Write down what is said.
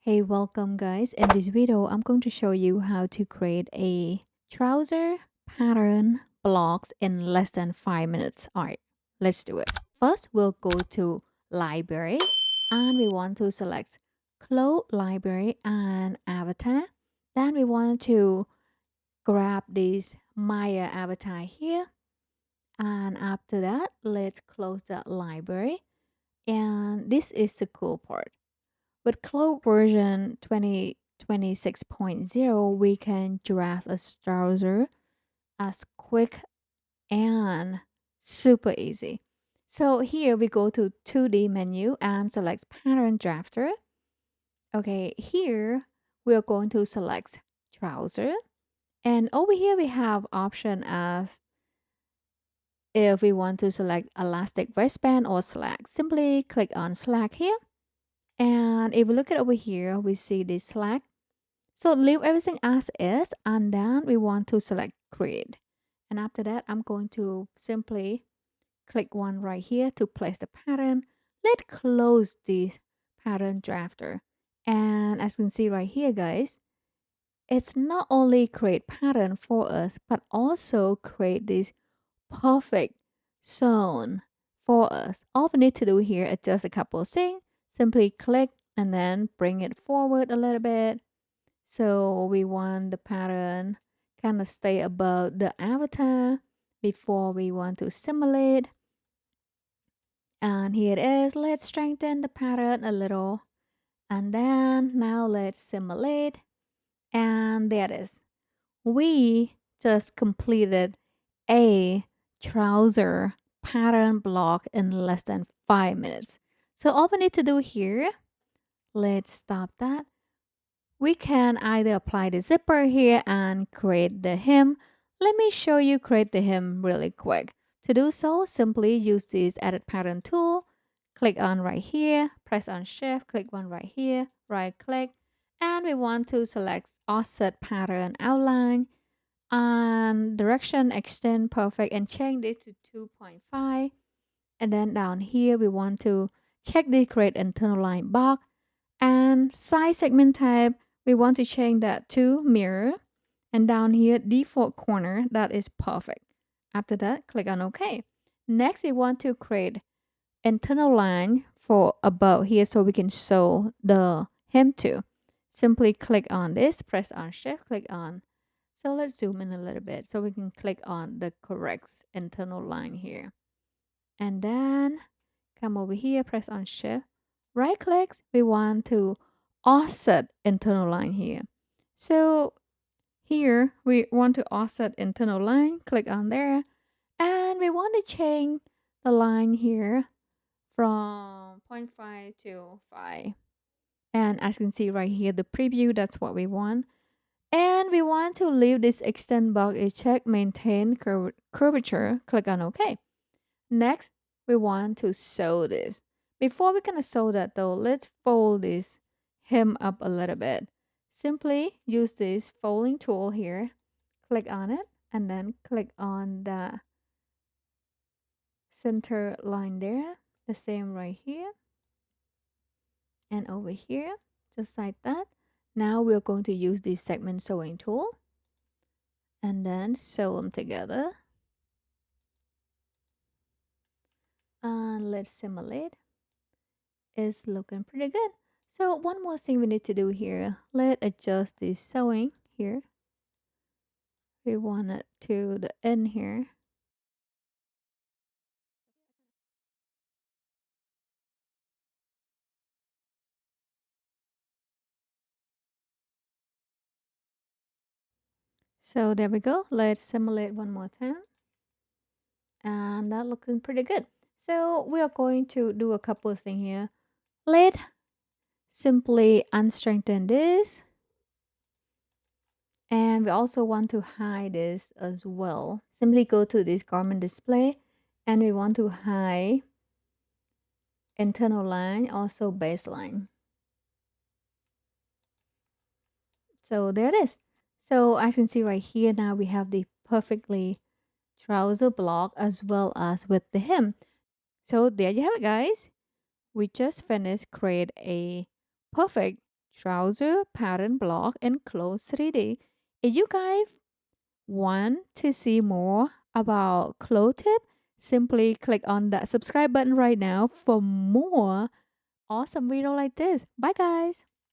Hey, welcome guys. In this video, I'm going to show you how to create a trouser pattern blocks in less than 5 minutes. All right, let's do it. First, we'll go to library and we want to select clone library and avatar. Then we want to grab this Maya avatar here. And after that, let's close that library. And this is the cool part. With Cloud version 2026.0, we can draft a browser as quick and super easy. So here we go to 2D menu and select pattern drafter. Okay, here we are going to select trouser. And over here we have option as if we want to select elastic waistband or slack. Simply click on slack here. And if we look at over here, we see this slack. So leave everything as is, and then we want to select create. And after that, I'm going to simply click one right here to place the pattern. Let's close this pattern drafter. And as you can see right here, guys, it's not only create pattern for us, but also create this perfect zone for us. All we need to do here is just a couple of things. Simply click and then bring it forward a little bit. So we want the pattern kind of stay above the avatar before we want to simulate. And here it is. Let's strengthen the pattern a little. And then now let's simulate. And there it is. We just completed a trouser pattern block in less than 5 minutes. So all we need to do here, let's stop that. We can either apply the zipper here and create the hem. Let me show you create the hem really quick. To do so, simply use this edit pattern tool. Click on right here, press on shift, click one right here, right click, and we want to select offset pattern outline and direction extend perfect and change this to 2.5. And then down here, we want to check the create internal line box and size segment type. We want to change that to mirror, and down here default corner, that is perfect. After that, click on OK. Next, we want to create internal line for above here so we can show the hem to. Simply click on this, press on shift, click on. So let's zoom in a little bit so we can click on the correct internal line here. And then come over here, press on shift, right click, we want to offset internal line here. So here we want to offset internal line, click on there, and we want to change the line here from 0.5 to 5. And as you can see right here, the preview, that's what we want. And we want to leave this extend box is check maintain curvature, click on OK. Next, we want to sew this. Before we can sew that though, let's fold this hem up a little bit. Simply use this folding tool here, click on it, and then click on the center line there. The same right here and over here, just like that. Now we're going to use this segment sewing tool and then sew them together. And let's simulate. It's looking pretty good. So one more thing we need to do here. Let's adjust this sewing here. We want it to the end here. So there we go. Let's simulate one more time. And that looking pretty good. So we are going to do a couple of things here. Let's simply unstrengthen this. And we also want to hide this as well. Simply go to this garment display and we want to hide internal line, also baseline. So there it is. So as you can see right here, now we have the perfectly trouser block as well as with the hem. So there you have it, guys. We just finished create a perfect Trouser pattern block in CLO3D. If you guys want to see more about CLO tip, simply click on that subscribe button right now for more awesome video like this. Bye guys.